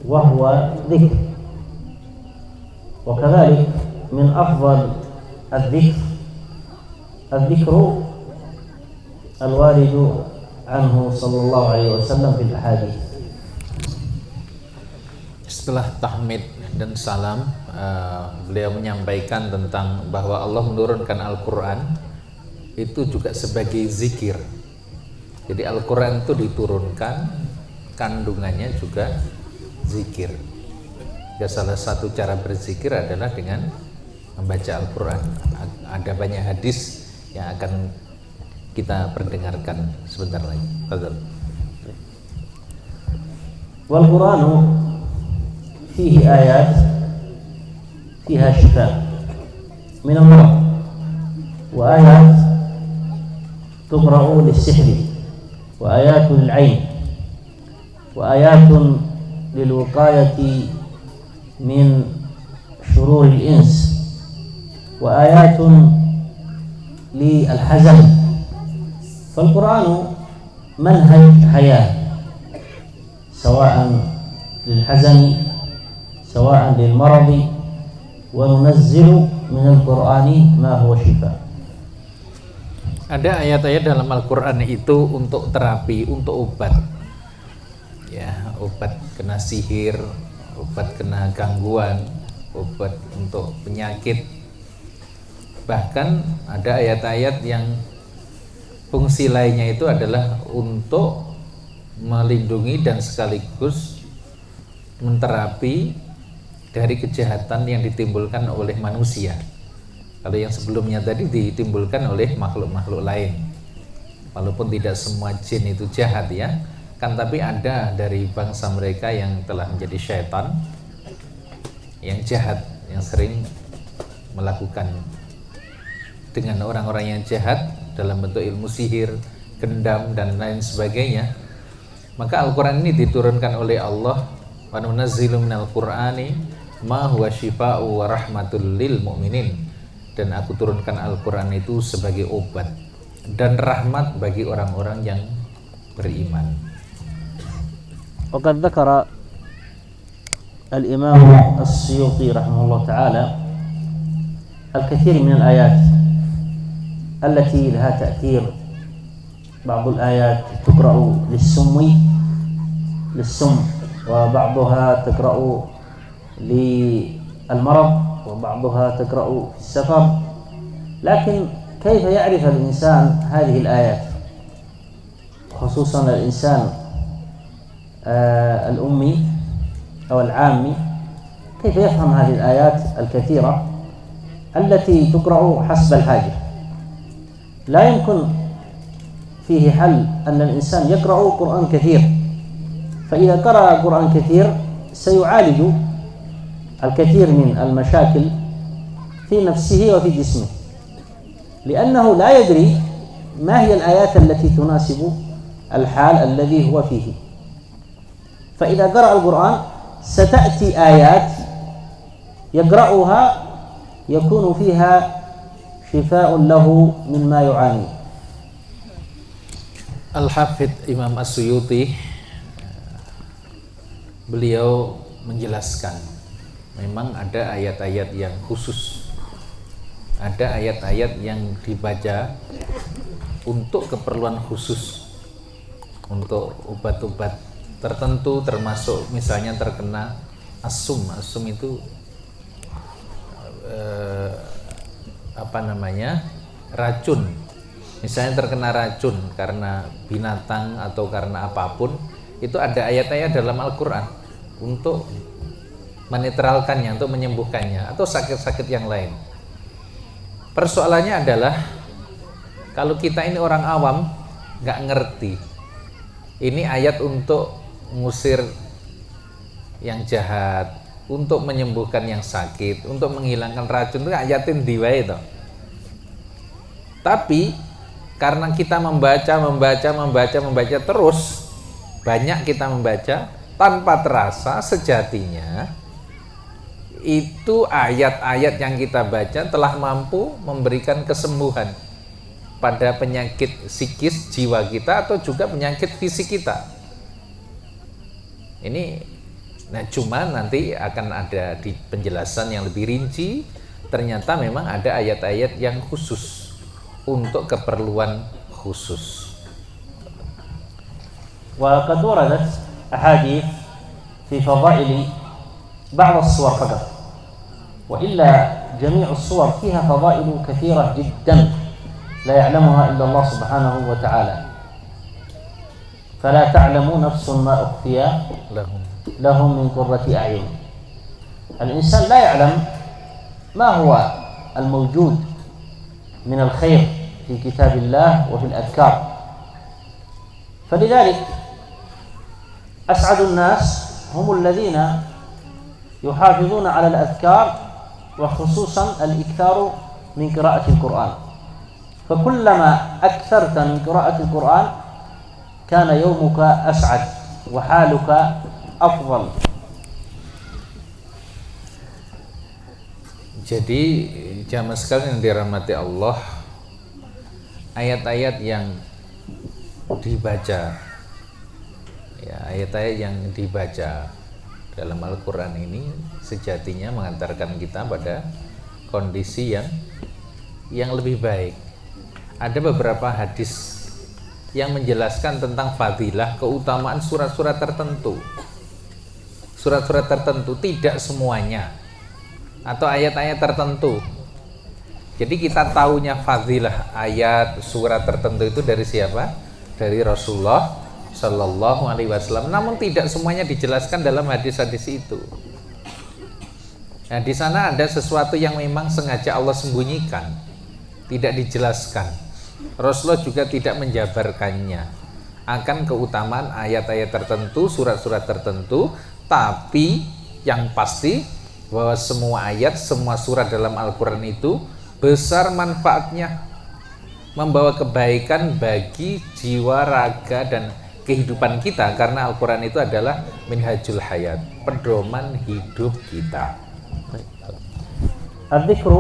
وهو ذكر. وكذلك من أفضل الذكر الوارد عنه صلى الله عليه وسلم في الأحاديث. Setelah tahmid dan salam, beliau menyampaikan tentang bahwa Allah menurunkan Al-Quran itu juga sebagai zikir. Jadi Al-Quran itu diturunkan, kandungannya juga zikir. Ya, salah satu cara berzikir adalah dengan membaca Al-Quran. Ada banyak hadis yang akan kita perdengarkan sebentar lagi. والقرآن فيه آيات فيها شفاء من المرض، وآيات تقرأ للسحر، وآيات للعين، وآيات للوقاية من شرور الإنس، وآيات للحزن. فالقرآن منهج حياة، سواء للحزن سواء للمرض، وننزل من القرآن ما هو شفاء. Ada ayat-ayat dalam Al-Quran itu untuk terapi, untuk obat. Ya, obat kena sihir, obat kena gangguan, obat untuk penyakit. Bahkan ada ayat-ayat yang fungsi lainnya itu adalah untuk melindungi dan sekaligus menterapi dari kejahatan yang ditimbulkan oleh manusia. Kalau yang sebelumnya tadi ditimbulkan oleh makhluk-makhluk lain. Walaupun tidak semua jin itu jahat ya, kan tapi ada dari bangsa mereka yang telah menjadi syaitan, yang jahat, yang sering melakukan dengan orang-orang yang jahat dalam bentuk ilmu sihir, gendam dan lain sebagainya. Maka Al-Quran ini diturunkan oleh Allah, wa nunazzilu minal Qur'ani ma huwa syifa'u wa rahmatul lil mu'minin, dan aku turunkan Al-Quran itu sebagai obat dan rahmat bagi orang-orang yang beriman. وقد ذكر الإمام السيوطي رحمه الله تعالى الكثير من الآيات التي لها تأثير. بعض الآيات تقرأ للسم، وبعضها تقرأ للمرض، وبعضها تقرأ في السفر. لكن كيف يعرف الإنسان هذه الآيات، خصوصا الإنسان الأمي أو العامي، كيف يفهم هذه الآيات الكثيرة التي تقرأ حسب الحاجة؟ لا يمكن فيه حل أن الإنسان يقرأ قرآن كثير، فإذا قرأ قرآن كثير سيعالج الكثير من المشاكل في نفسه وفي جسمه، لأنه لا يدري ما هي الآيات التي تناسب الحال الذي هو فيه. فإذا قرأ القرآن ستأتي آيات يقرأها يكون فيها شفاء له مما يعاني. Al-Hafidh Imam As-Suyuti beliau menjelaskan memang ada ayat-ayat yang khusus, ada ayat-ayat yang dibaca untuk keperluan khusus, untuk obat-obat tertentu, termasuk misalnya terkena asum itu racun. Misalnya terkena racun karena binatang atau karena apapun, itu ada ayat-ayat dalam Al-Quran untuk menetralkannya, untuk menyembuhkannya, atau sakit-sakit yang lain. Persoalannya adalah kalau kita ini orang awam nggak ngerti ini ayat untuk mengusir yang jahat, untuk menyembuhkan yang sakit, untuk menghilangkan racun, itu ayatin di wae toh. Tapi karena kita membaca terus, banyak kita membaca tanpa terasa, sejatinya itu ayat-ayat yang kita baca telah mampu memberikan kesembuhan pada penyakit psikis jiwa kita atau juga penyakit fisik kita. Ini Nah, cuma nanti akan ada di penjelasan yang lebih rinci, ternyata memang ada ayat-ayat yang khusus untuk keperluan khusus. وقد وردت أحاديث في فضائل بعض الصور فقط، وإلا جميع الصور فيها فضائل كثيرة جدا لا يعلمها إلا الله سبحانه وتعالى، فلا تعلم نفس ما أخفي لهم من قرة أعين. الإنسان لا يعلم ما هو الموجود من الخير في كتاب الله وفي الأذكار، فلذلك أسعد الناس هم الذين يحافظون على الأذكار، وخصوصا الإكثار من قراءة القرآن، فكلما أكثرت من قراءة القرآن كان يومك أسعد وحالك أفضل. Jadi jamaah sekalian yang dirahmati Allah, ayat-ayat yang dibaca, ya, ayat-ayat yang dibaca dalam Al-Quran ini sejatinya mengantarkan kita pada kondisi yang lebih baik. Ada beberapa hadis yang menjelaskan tentang fadilah, keutamaan surat-surat tertentu. Surat-surat tertentu, tidak semuanya, atau ayat-ayat tertentu. Jadi kita taunya fadilah ayat surat tertentu itu dari siapa? Dari Rasulullah Shallallahu Alaihi Wasallam. Namun tidak semuanya dijelaskan dalam hadis-hadis itu. Nah, di sana ada sesuatu yang memang sengaja Allah sembunyikan, tidak dijelaskan. Rasulullah juga tidak menjabarkannya akan keutamaan ayat-ayat tertentu, surat-surat tertentu. Tapi yang pasti bahwa semua ayat, semua surat dalam Al-Quran itu besar manfaatnya, membawa kebaikan bagi jiwa, raga, dan kehidupan kita, karena Al-Quran itu adalah minhajul hayat, pedoman hidup kita. الذكر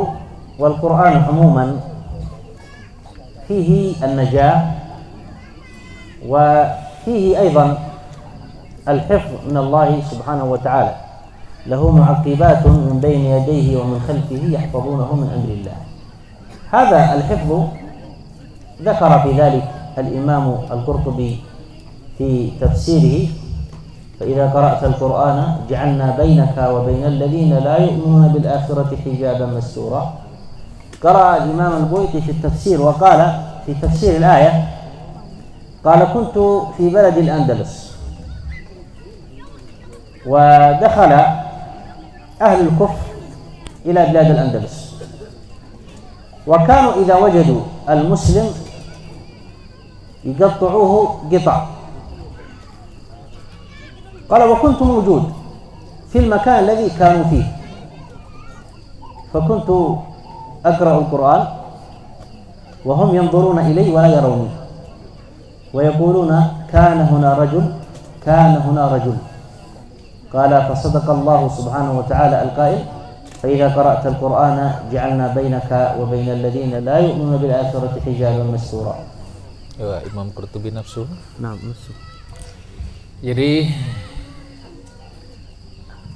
والقرآن عموما فيه النجاة، وفيه أيضا الحفظ من الله سبحانه وتعالى، له معقبات من بين يديه ومن خلفه يحفظونه من أمر الله. هذا الحفظ ذكر في ذلك الإمام القرطبي في تفسيره: فإذا قرأت القرآن جعلنا بينك وبين الذين لا يؤمنون بالآخرة حجابا مستورا. قرأ الإمام البويطي في التفسير وقال في تفسير الآية، قال: كنت في بلد الأندلس، ودخل أهل الكفر إلى بلاد الأندلس، وكانوا إذا وجدوا المسلم يقطعوه قطع. قال: وكنت موجود في المكان الذي كانوا فيه، فكنت أقرأ القرآن وهم ينظرون إلي ولا يروني، ويقولون: كان هنا رجل، كان هنا رجل. قال: فصدق الله سبحانه وتعالى القائل: فإذا قرأت القرآن جعلنا بينك وبين الذين لا يؤمنون بالآخرة حجابا مستورا. Imam Qurtubi nafsu. Nah, nafsu. Jadi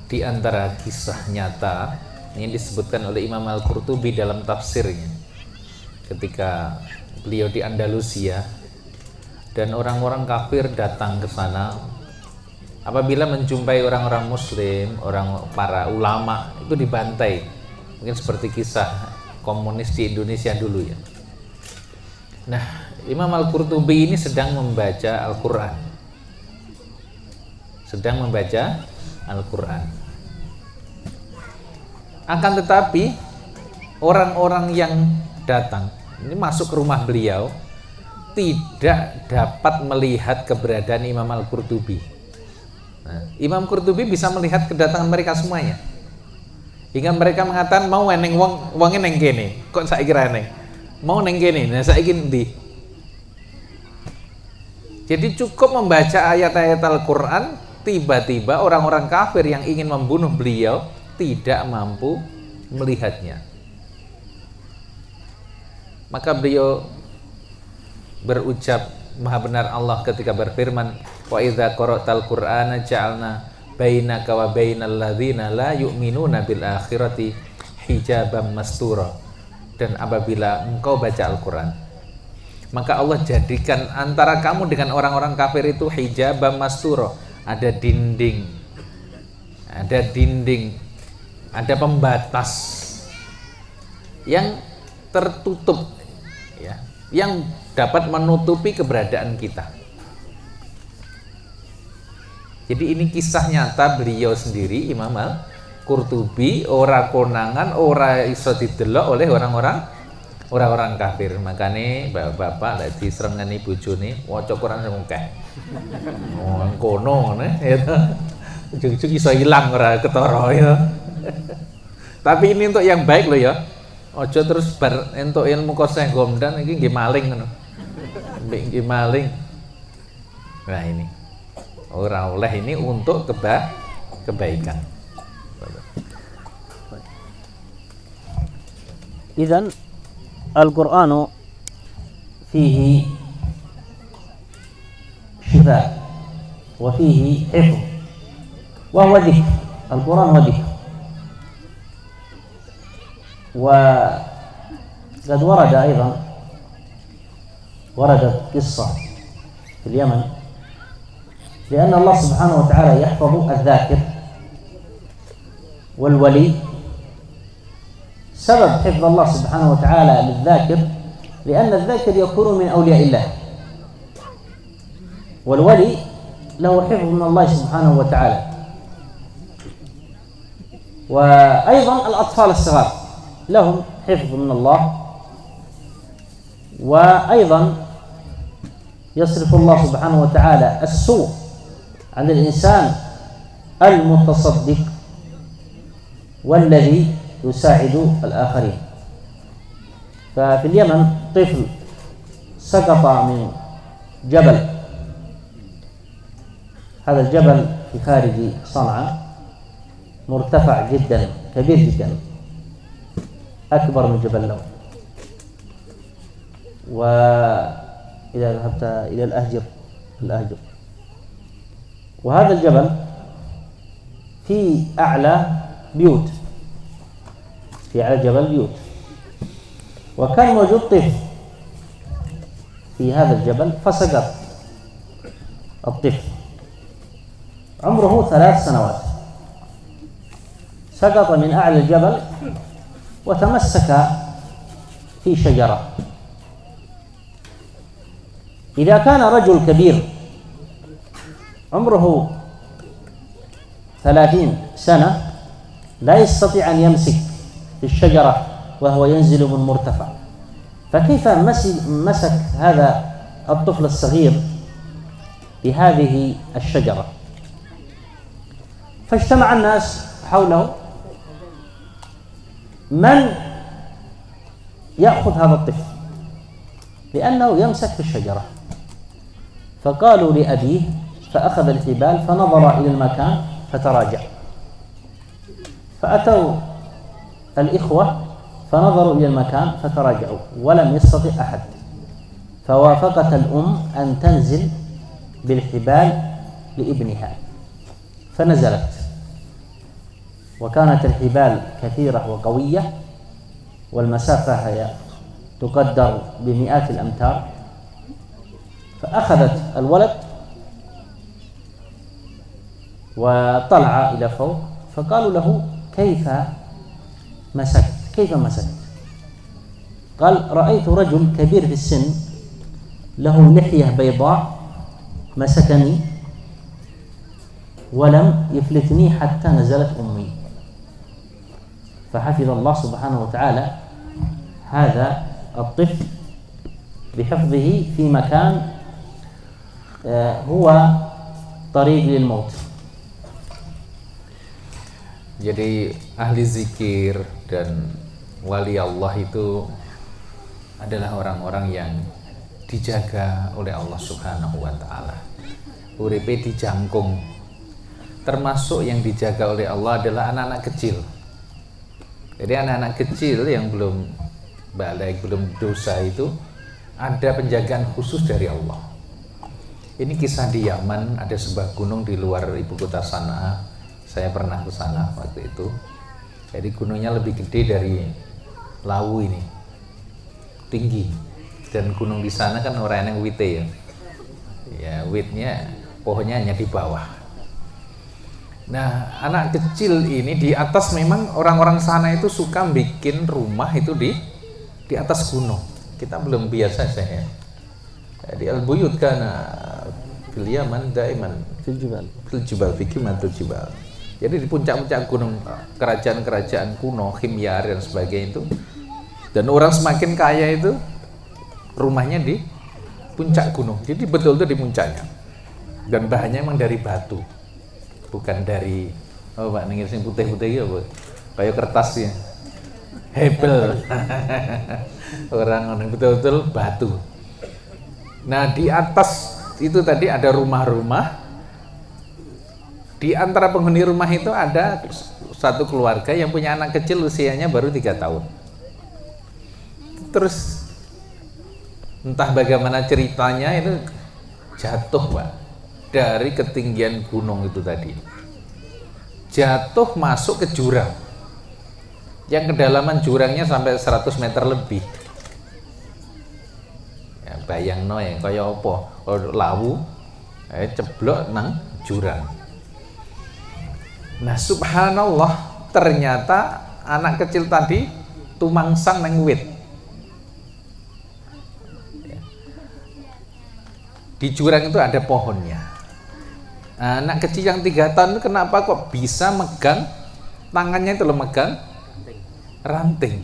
di antara kisah nyata yang disebutkan oleh Imam Al-Qurtubi dalam tafsirnya, ketika beliau di Andalusia dan orang-orang kafir datang ke sana, apabila menjumpai orang-orang muslim, para ulama itu dibantai. Mungkin seperti kisah komunis di Indonesia dulu ya. Nah, Imam Al-Qurtubi ini sedang membaca Al-Quran. Akan tetapi orang-orang yang datang ini masuk ke rumah beliau tidak dapat melihat keberadaan Imam Al-Qurtubi. Nah, Imam Qurtubi bisa melihat kedatangan mereka semuanya, hingga mereka mengatakan, mau eneng wonge neng kene, kok saiki ra eneng, mau neng kene, nah saiki ndi. Jadi cukup membaca ayat-ayat Al-Quran, tiba-tiba orang-orang kafir yang ingin membunuh beliau tidak mampu melihatnya. Maka beliau berucap, maha benar Allah ketika berfirman, wa idza qara'tal qur'ana ja'alna bainaka wa bainal ladzina la yu'minuna bil akhirati hijaban mastura. Dan apabila engkau baca Al-Quran, maka Allah jadikan antara kamu dengan orang-orang kafir itu hijaban mastura, ada dinding, ada pembatas yang tertutup, ya, yang dapat menutupi keberadaan kita. Jadi ini kisah nyata beliau sendiri, Imam Al-Qurtubi, ora konangan, ora iso didelok oleh orang-orang kafir. Makanya bapak-bapak lek diserengani bojone waca Quran sing akeh. Oh, kono ngene ya. Ujug-ujug iso ilang ora ketara ya. Tapi ini untuk yang baik loh ya. Ojo terus bar entuk ilmu koseh gomdan iki nggih maling ngono. Mbek nggih maling. Nah ini. Ora oleh ini untuk kebaikan. إذن القرآن فيه شفاء وفيه حفظ وهو ذكر. القرآن هو ذكر. وقد وردت قصة في اليمن لأن الله سبحانه وتعالى يحفظ الذاكر والولي. سبب حفظ الله سبحانه وتعالى للذاكر لأن الذاكر يكون من أولياء الله، والولي له حفظ من الله سبحانه وتعالى. وأيضا الأطفال الصغار لهم حفظ من الله، وأيضا يصرف الله سبحانه وتعالى السوء عن الإنسان المتصدق والذي يساعد الآخرين. ففي اليمن طفل سقط من جبل، هذا الجبل في خارج صنعاء مرتفع جدا كبير جدا أكبر من جبل لون. وإذا ذهبت إلى الأهجر، وهذا الجبل في أعلى بيوت، في أعلى جبل بيوت. وكان موجود طفل في هذا الجبل فسقط الطفل عمره 3 سنوات، سقط من أعلى الجبل وتمسك في شجرة. إذا كان رجل كبير عمره 30 سنة لا يستطيع أن يمسك في الشجرة وهو ينزل من مرتفع، فكيف مسك هذا الطفل الصغير بهذه الشجرة؟ فاجتمع الناس حوله، من يأخذ هذا الطفل لأنه يمسك في الشجرة؟ فقالوا لأبيه، فأخذ الحبال فنظر إلى المكان فتراجع، فأتوا الإخوة فنظروا إلى المكان فتراجعوا ولم يستطع أحد، فوافقت الأم أن تنزل بالحبال لابنها فنزلت، وكانت الحبال كثيرة وقوية والمسافة هي تقدر بمئات الأمتار، فأخذت الولد وطلع إلى فوق، فقالوا له كيف مسكت؟ قال رأيت رجل كبير في السن له لحية بيضاء مسكني ولم يفلتني حتى نزلت أمي. فحفظ الله سبحانه وتعالى هذا الطفل بحفظه في مكان هو طريق للموت. Jadi ahli zikir dan wali Allah itu adalah orang-orang yang dijaga oleh Allah Subhanahu wa taala. Uripe dijangkung. Termasuk yang dijaga oleh Allah adalah anak-anak kecil. Jadi anak-anak kecil yang belum balik, belum dosa itu ada penjagaan khusus dari Allah. Ini kisah di Yaman, ada sebuah gunung di luar ibu kota Sana'a. Saya pernah ke sana waktu itu. Jadi gunungnya lebih gede dari Lawu ini, tinggi. Dan gunung di sana kan orang yang wite ya. Ya witnya, pohonnya hanya di bawah. Nah, anak kecil ini di atas, memang orang-orang sana itu suka bikin rumah itu di atas gunung. Kita belum biasa saya. Jadi al-buyut kana fil Yaman daiman fil jibal fikimatul jibal. Jadi di puncak-puncak gunung, kerajaan-kerajaan kuno, Himyar dan sebagainya itu. Dan orang semakin kaya itu rumahnya di puncak gunung. Jadi betul-betul di puncaknya. Dan bahannya memang dari batu. Bukan dari Pak nengir sing putih-putih ya, Bu. Kayak kertas ya. Hebel. Orang betul-betul batu. Nah, di atas itu tadi ada rumah-rumah. Di antara penghuni rumah itu ada satu keluarga yang punya anak kecil usianya baru 3 tahun. Terus entah bagaimana ceritanya itu jatuh, Pak, dari ketinggian gunung itu tadi. Jatuh masuk ke jurang. Yang kedalaman jurangnya sampai 100 meter lebih. Bayang no ya, kaya apa? Kalau lawu, ceblok nang jurang. Nah, subhanallah, ternyata anak kecil tadi tumangsang nang wit. Di jurang itu ada pohonnya. Anak kecil yang 3 tahun itu kenapa kok bisa megang tangannya itu loh, megang ranting.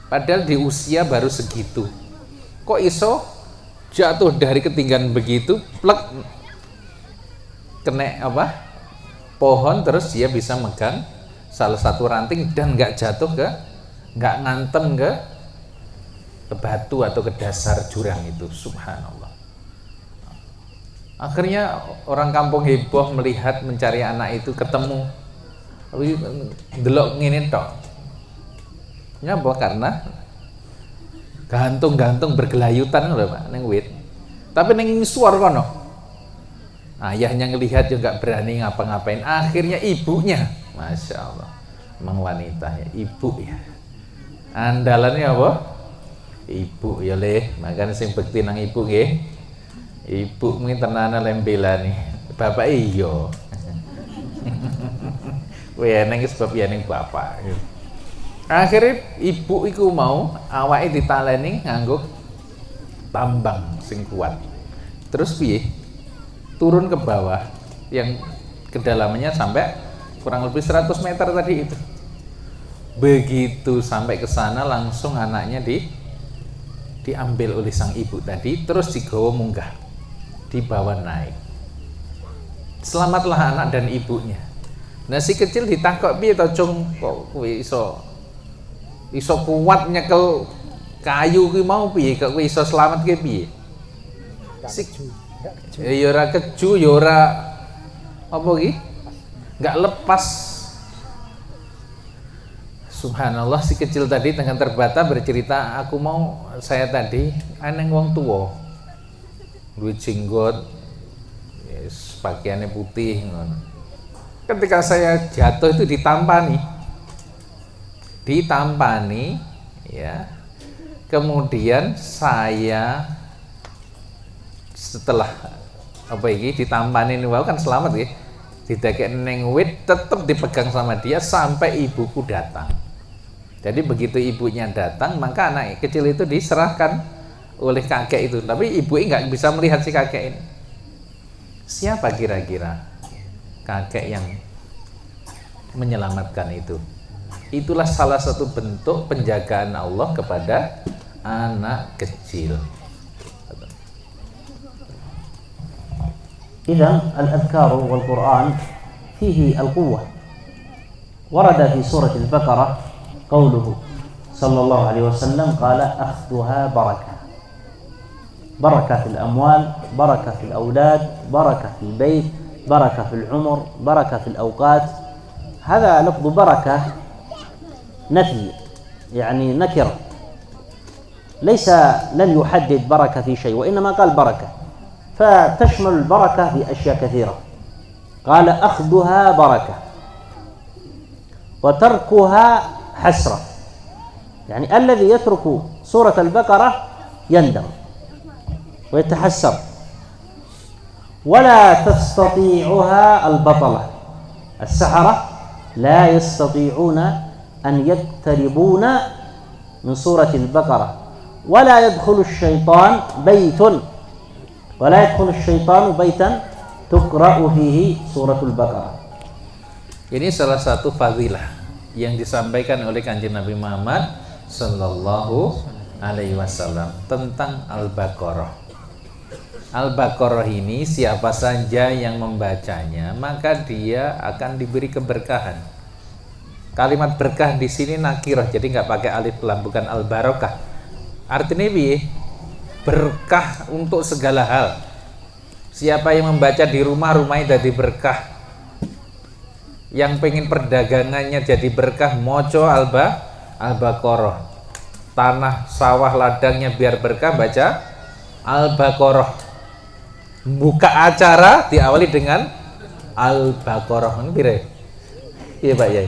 Padahal di usia baru segitu. Kok iso jatuh dari ketinggian begitu, plek, kena apa? Pohon, terus dia bisa megang salah satu ranting dan nggak jatuh nggak ngantem ke batu atau ke dasar jurang itu. Subhanallah. Akhirnya orang kampung heboh melihat, mencari anak itu, ketemu. Tapi delok ngene tok. Nyapa karena gantung-gantung bergelayutan lho, Pak, ning wit. Tapi ning suar kono. Ayahnya ngelihat juga nggak berani ngapa-ngapain. Akhirnya ibunya, Masya Allah, emang wanita ya, ibu ya. Andalannya apa? Ibu ya leh, makanya sing bekti nang ibu nggih. Ibu mungkin tenana lembela nih. Bapak iyo. Weh neng sebab ya neng bapak. Akhirnya ibu iku mau awake ditaleni nganggo tambang sing kuat. Terus piye? Turun ke bawah yang kedalamannya sampai kurang lebih 100 meter tadi itu. Begitu sampai ke sana langsung anaknya diambil oleh sang ibu tadi, terus digawa munggah, dibawa naik. Selamatlah anak dan ibunya. Nah, si kecil ditakok piye to, Cung, kok kowe iso kuat nyekel kayu ki mau piye, kok kowe iso selamat ki piye? Ya ora keju, ya ora apa ki? Enggak lepas. Subhanallah, si kecil tadi dengan terbata bercerita, saya tadi aneng wong tua, duwe jenggot, yes, pakaiannya putih ngono. Ketika saya jatuh itu ditampani ya. Kemudian saya setelah ditampani ini, wow, kan selamat ya. Didakek neng wit, tetap dipegang sama dia sampai ibuku datang. Jadi begitu ibunya datang, maka anak kecil itu diserahkan oleh kakek itu. Tapi ibu nggak bisa melihat si kakek ini. Siapa kira-kira kakek yang menyelamatkan itu? Itulah salah satu bentuk penjagaan Allah kepada anak kecil. إذن الأذكار والقرآن فيه القوة. ورد في سورة البقرة قوله صلى الله عليه وسلم قال أخذها بركة، بركة في الأموال، بركة في الأولاد، بركة في البيت، بركة في العمر، بركة في الأوقات. هذا لفظ بركة نفي، يعني نكرة، ليس لن يحدد بركة في شيء، وإنما قال بركة. فتشمل البركة في أشياء كثيرة. قال أخذها بركة وتركها حسرة، يعني الذي يترك سورة البقرة يندم ويتحسر. ولا تستطيعها البطلة، السحرة لا يستطيعون أن يقتربون من سورة البقرة، ولا يدخل الشيطان بيتا تقرأ فيه سورة البقرة. Ini salah satu fadilah yang disampaikan oleh Kanjeng Nabi Muhammad Sallallahu Alaihi Wasallam tentang Al-Baqarah. Al-Baqarah ini siapa saja yang membacanya maka dia akan diberi keberkahan. Kalimat berkah di sini nakirah, jadi nggak pakai alif lam, bukan al-barakah. Artinya berkah untuk segala hal. Siapa yang membaca di rumah, rumahnya jadi berkah. Yang pengen perdagangannya jadi berkah, moco Al-Baqarah. Tanah, sawah, ladangnya biar berkah, baca Al-Baqarah. Buka acara diawali dengan Al-Baqarah. Ini pire? Iya Pak Yai.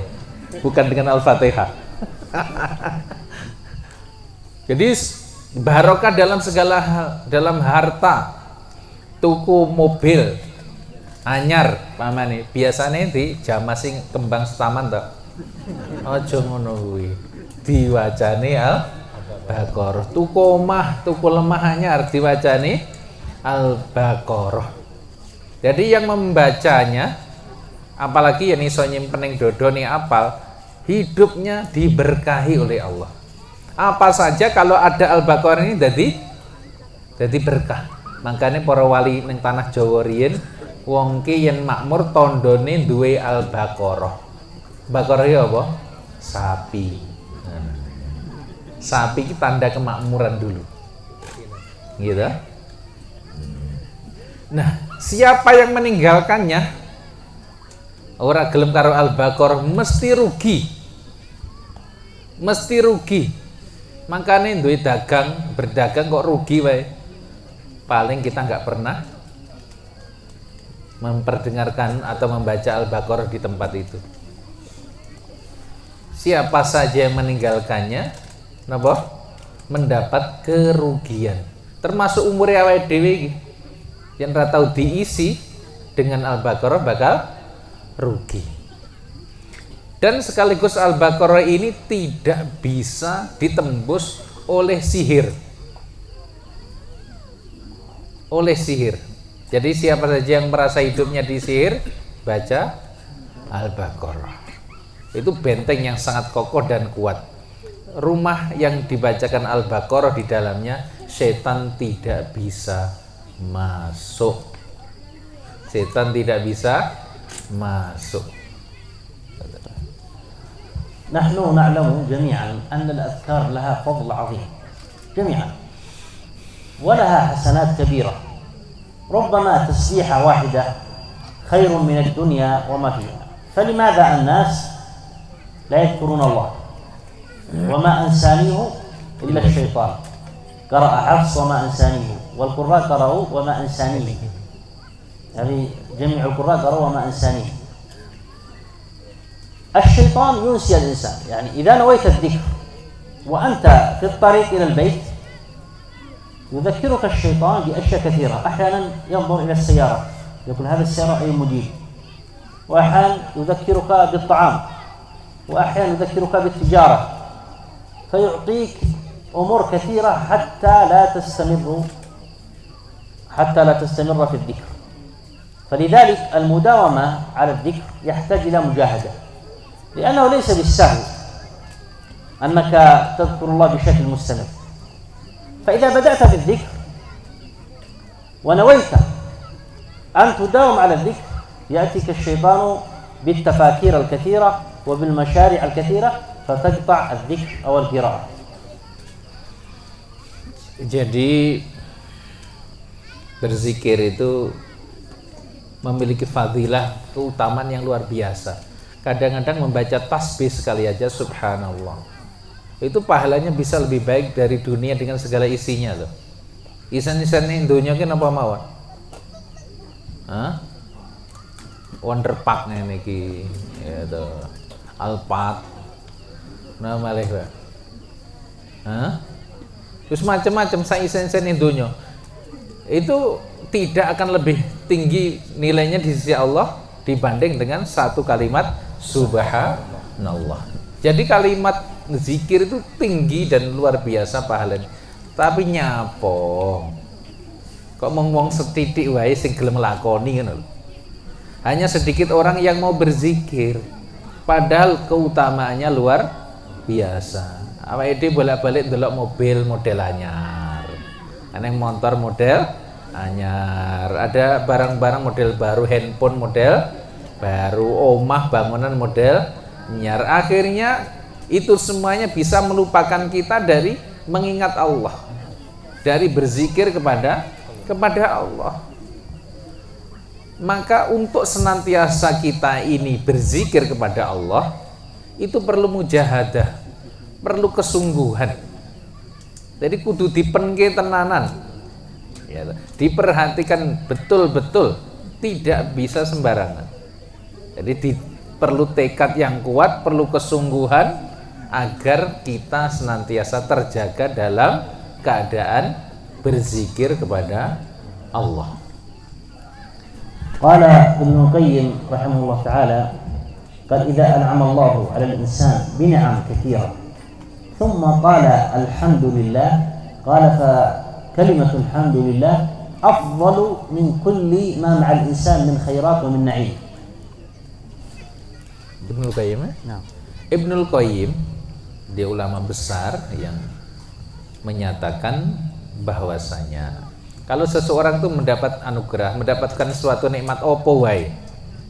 Bukan dengan Al-Fatihah. Jadi barokah dalam segala hal, dalam harta, tuku mobil anyar pamane biasanya di jamaah sing kembang setaman to. Aja ngono kuwi. Diwacane Al-Baqarah. Tuku omah, tuku lemah anyar diwacane Al-Baqarah. Jadi yang membacanya, apalagi yang iso nyimpen dodo nih apal, hidupnya diberkahi oleh Allah. Apa saja kalau ada Al-Baqarah ini jadi berkah. Makanya para wali ning tanah Jawa riyen wong ki yen makmur tandane duwe Al-Baqarah. Baqarah ya apa? Sapi. Sapi ki tanda kemakmuran dulu. Gitu. Nah, siapa yang meninggalkannya ora gelem karo Al-Baqarah mesti rugi. Mesti rugi. Makanya duwe dagang, berdagang kok rugi wae. Paling kita nggak pernah memperdengarkan atau membaca Al-Baqarah di tempat itu. Siapa saja yang meninggalkannya, napa? Mendapat kerugian. Termasuk umur awake dhewe iki. Yang ora tau diisi dengan Al-Baqarah bakal rugi. Dan sekaligus Al-Baqarah ini tidak bisa ditembus oleh sihir. Oleh sihir. Jadi siapa saja yang merasa hidupnya disihir, baca Al-Baqarah. Itu benteng yang sangat kokoh dan kuat. Rumah yang dibacakan Al-Baqarah di dalamnya, setan tidak bisa masuk. Setan tidak bisa masuk. نحن نعلم جميعا أن الأذكار لها فضل عظيم جميعا ولها حسنات كبيرة. ربما تسبيحة واحدة خير من الدنيا وما فيها. فلماذا الناس لا يذكرون الله؟ وما أنسانيه إلا الشيطان. قرأ حفص وما أنسانيه، والقراء قرأوا وما أنسانيه، يعني جميع القراء قرأوا وما أنسانيه. الشيطان ينسي الإنسان، يعني إذا نويت الذكر وأنت في الطريق إلى البيت يذكرك الشيطان بأشياء كثيرة. أحيانا ينظر إلى السيارة يقول هذا السيارة أي موديل، وأحيانا يذكرك بالطعام، وأحيانا يذكرك بالتجارة، فيعطيك أمور كثيرة حتى لا تستمر في الذكر. فلذلك المداومة على الذكر يحتاج إلى مجاهدة، لأنه ليس بالسهل أنك تذكر الله بشكل مستمر. فإذا بدأت بالذكر ونويت أن تداوم على الذكر يأتيك الشيطان بالتفاكير الكثيرة وبالمشاريع الكثيرة فتقطع الذكر أو القراءة. Jadi berzikir itu memiliki fadilah, keutamaan yang luar biasa. Kadang-kadang membaca tasbih sekali aja subhanallah, itu pahalanya bisa lebih baik dari dunia dengan segala isinya loh. Isan-isan dunia kan apa mawon? Hah? Wonder Park ngene iki, ya to. Alphard. Nah malih, Pak. Hah? Terus macam-macam saisen-saisen donya. Itu tidak akan lebih tinggi nilainya di sisi Allah dibanding dengan satu kalimat subhanallah. Jadi kalimat zikir itu tinggi dan luar biasa pahalanya. Tapi nyapo? Kok ngomong setitik wae sing gelem lakoni ngono lho. Hanya sedikit orang yang mau berzikir. Padahal keutamaannya luar biasa. Awake dhewe bolak-balik ndelok mobil model anyar. Ana motor model anyar, ada barang-barang model baru, handphone model baru, omah bangunan model anyar. Akhirnya itu semuanya bisa melupakan kita dari mengingat Allah, dari berzikir kepada Allah. Maka untuk senantiasa kita ini berzikir kepada Allah itu perlu mujahadah, perlu kesungguhan. Jadi kudu dipenke tenanan, ya, diperhatikan betul-betul, tidak bisa sembarangan. Jadi perlu tekad yang kuat, perlu kesungguhan agar kita senantiasa terjaga dalam keadaan berzikir kepada Allah. Qala Ibnu Qayyim rahimahullah ta'ala, qad idza an'ama Allahu 'ala al-insan bi ni'am katsira thumma qala alhamdulillah, qala fa kalimatu alhamdulillah afdalu min kulli ma ma'a al-insan min khairat wa min na'im. Ibnu Qayyim? Nah. Ibnu Qayyim, dia ulama besar yang menyatakan bahwasanya kalau seseorang itu mendapat anugerah, mendapatkan suatu nikmat opo wae.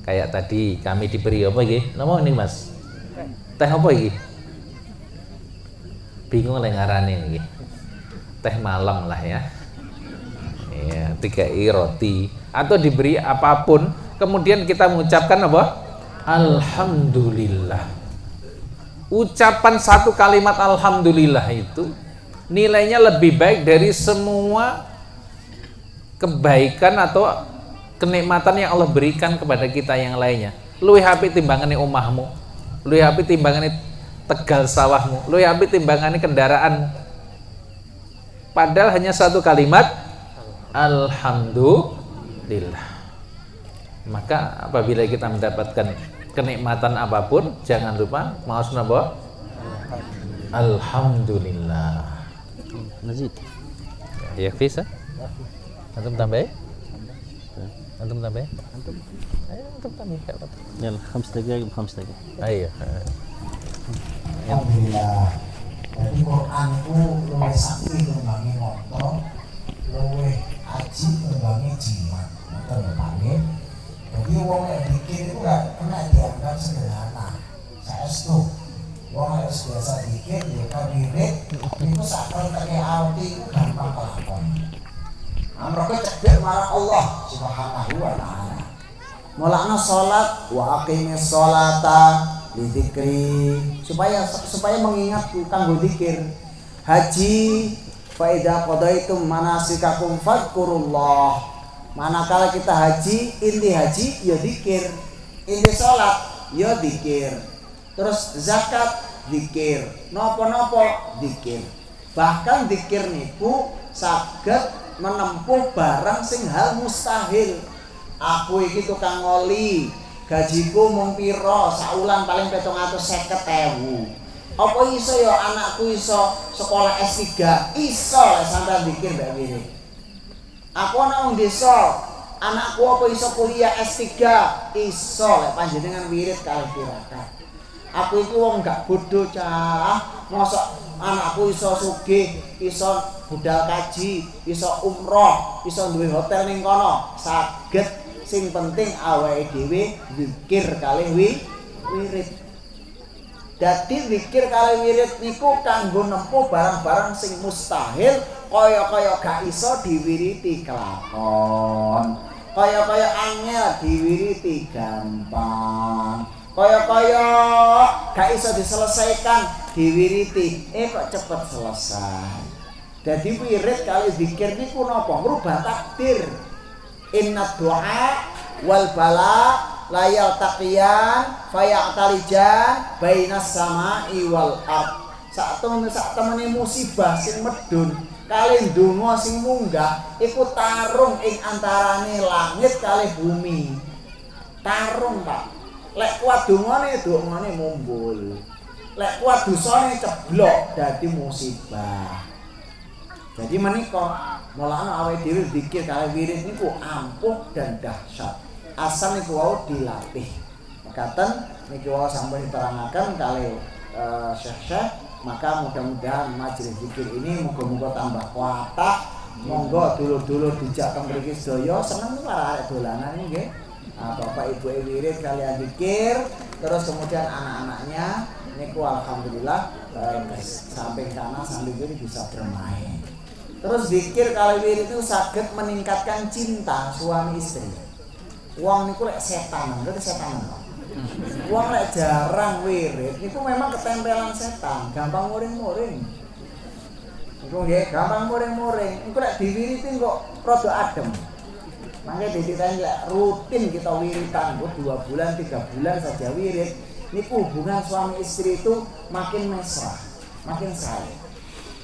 Kayak tadi kami diberi apa iki? Napa ini Mas? Teh apa iki? Bingung lek ngarane iki. Teh malam lah ya. Ya, dikai roti atau diberi apapun, kemudian kita mengucapkan apa? Alhamdulillah. Ucapan satu kalimat alhamdulillah itu nilainya lebih baik dari semua kebaikan atau kenikmatan yang Allah berikan kepada kita yang lainnya. Luwih apik timbangane omahmu, luwih apik timbangane tegal sawahmu, luwih apik timbangane kendaraanmu. Padahal hanya satu kalimat alhamdulillah. Maka apabila kita mendapatkan kenikmatan apapun, jangan lupa maos napa? Alhamdulillah. Mazid. Ya bisa? Antum tambah? Antum tambah? Ayo antum tambah. Yalla 5 دقائق ب5 دقائق. Ayo. Alhamdulillah. Jadi Quran itu luwih sakti timbangi motor, luwih aji timbangi jimat. Ngoten lho Pak nggih. Jadi wong nek dikir itu gak kena dianggap sederhana. Saestu. Wong harus biasa dikir ya kawirit itu sakal kene awti itu gampang kelakon. Mereka cedek marang Allah Subhanahu wa ta'ala. Mulakna salat wa aqimis sholata li dzikri, supaya mengingatku kanggo zikir. Haji fa idza qadaitum manasikakum fadhkurullah. Manakala kita haji, inti haji ya zikir, inti salat ya zikir. Terus zakat zikir, napa-napa zikir. Bahkan zikir niku saged menempuh barang sing hal mustahil. Aku iki tukang ngoli, gajiku mung pira, saulan paling 750.000. Apa iso ya anakku iso sekolah S3? Iso lek sampean zikir mbak Wiri. Aku ana wong desa, anakku apa iso kuliah S3? Iso lek panjenengan wirid kalih tirakat. Aku itu wong gak bodoh cah, mosok anakku iso sugih, iso budal kaji, iso umroh, iso duwe hotel ning kono, saged. Sing penting awake dhewe zikir kalih wirid. Dadi zikir kalih wirid niku kanggo nempuh barang-barang sing mustahil, kaya-kaya gak iso diwiriti kelakon, kaya-kaya angel diwiriti gampang, kaya-kaya gak iso diselesaikan diwiriti kok cepet selesai. Jadi wirid kali zikir niku napa? Ngrubah takdir. Inna du'a wal bala la yaltaqiyan fayatalijan bainas sama'i wal ard. Sak temene musibah sing medun kali ndonga sing munggah iku tarung ing antarane langit kali bumi. Tarung, Pak. Lek kuat dongane mumbul. Lek kuat dosane ceblok dadi musibah. Jadi menika mulane awake dhewe zikir kali wirid niku ampuh dan dahsyat. Asal niku wau dilatih. Mekaten niki wau sampun diterangaken kali syekh-syekh, maka mudah-mudahan majelis zikir ini muga-muga tambah kuatah. Monggo dulur-dulur dijak teng mriki sedaya seneng para arek dolanan nggih. Bapak Ibu wirid kalian zikir, terus kemudian anak-anaknya niku alhamdulillah samping kanan samping kiri bisa bermain. Terus zikir kali wirid itu saged meningkatkan cinta suami istri. Wong niku lek setan, ngerti setan apa? Wong lek jarang wirid niku memang ketempelan setan, gampang muring-muring. Niku nggih, gampang muring-muring. Niku lek diwiriti kok rada adem. Makanya diceritain rutin kita wiritan, 2 bulan, 3 bulan saja wirid. Niku hubungan suami istri itu makin mesra, makin sayang.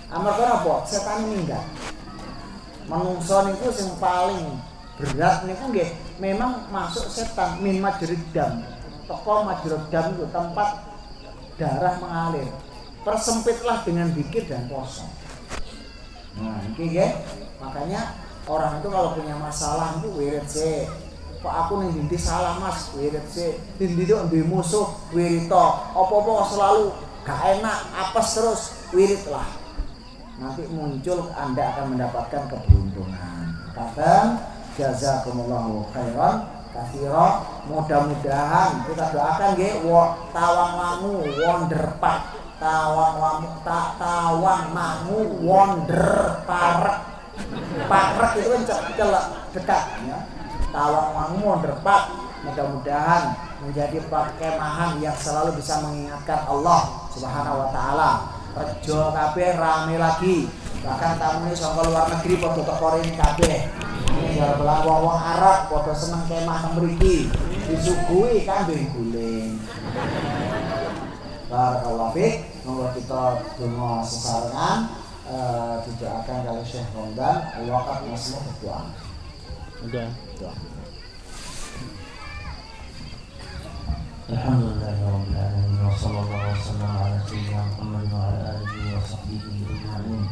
Amarga apa? Setan minggat. Manungsa niku sing paling berat niku nggih memang masuk setan min majrid dam. Teko majrid dam itu tempat darah mengalir. Persempitlah dengan zikir dan puasa. Nah, iki nggih. Makanya orang itu kalau punya masalah itu wirid sih. Kok aku ning ndi salah Mas, wirid sih. Ndi itu duwe musuh, wirid to. Apa-apa selalu gak enak, apes terus, wirid lah. Nanti muncul Anda akan mendapatkan keberuntungan. Kata jazakumullahu khairan katsira. Mudah-mudahan kita doakan nggih tawangmangu wonderpark. Tawangmangu wonderpark. Parek itu kan dekat ya. Tawangmangu wonderpark. Mudah-mudahan menjadi perkemahan yang selalu bisa mengingatkan Allah Subhanahu wa taala. Rejo kabeh rame lagi. Bahkan tamu saka luar negeri padha teko rene kabeh. Ini jare wong Arab padha seneng kemah teng mriki. Disuguhi kambing guling. Barakallahu fiik. Monggo kita donga sesarengan didoakan kalau Syekh Romdan wakaf masih berdoa. Udah, doa. Alhamdulillahirabbil alamin wa sallallahu wasallam ala sayyidina Muhammad wa ala alihi wa sahbihi ajma'in.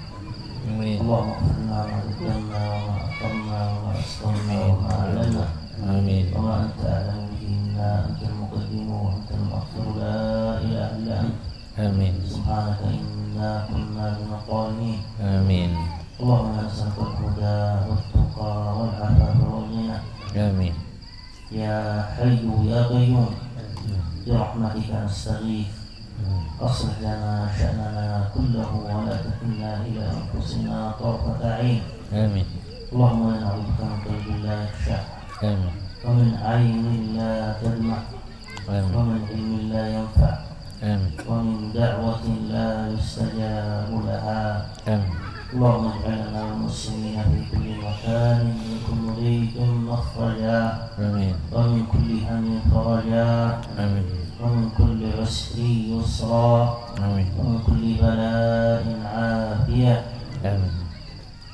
Amin. Allahumma inna na'udzuka wa aqamna wa astamna wa a'lana. Amin. Wa ma anta a'lamu bihi inna antal muqaddimu wa antal mu'akhkhiru la ilaha illa anta. Amin. Subhanaka inna kunna minadh-dhalimin. Amin. Allahumma nas'aluka al-huda wat-tuqa wal-'afafa wal-ghina. Amin. Ya Hayyu ya Qayyum برحمتك نستغيث أصلح لنا شأننا كله ولا تكلنا إلى أنفسنا طرفة عين. آمين. اللهم إنا نعوذ بك من قلب لا يخشع. آمين. ومن عين لا تدمع. آمين. ومن علم لا ينفع. آمين. ومن دعوة لا يستجاب لها. آمين. اللهم اجعلنا المسلمين في كل مكان من كل ضيق مخرجا. آمين. ومن كل هم فرجا. آمين. ومن كل عسر يسرا. آمين. ومن كل بلاء عافية. آمين.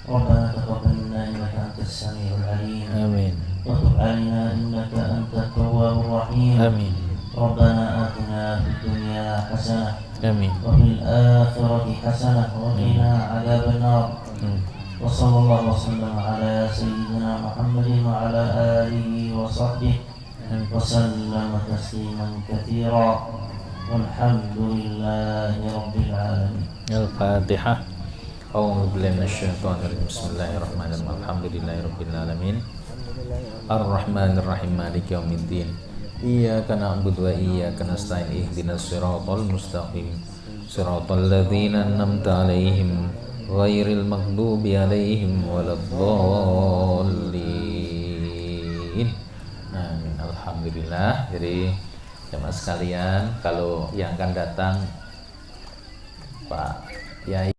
ربنا تقبل منا إنك أنت السميع العليم. آمين. وتب علينا إنك أنت التواب الرحيم. آمين. ربنا آتنا في الدنيا حسنة. آمين. وفي الآخرة حسنة وقنا عذاب النار. وصلى الله وسلم على سيدنا محمد وعلى آله وصحبه وسلم تسليما كثيرا والحمد لله رب العالمين. الفاتحة. أعوذ بالله من الشيطان الرجيم. بسم الله الرحمن الرحيم. الحمد لله رب العالمين. الرحمن الرحيم مالك يوم الدين. إياك نعبد وإياك نستعين. اهدنا الصراط المستقيم صراط الذين أنعمت عليهم غير المغضوب عليهم ولا الضالين. Amin. Alhamdulillah. Jadi jemaah sekalian, kalau yang akan datang Pak Yai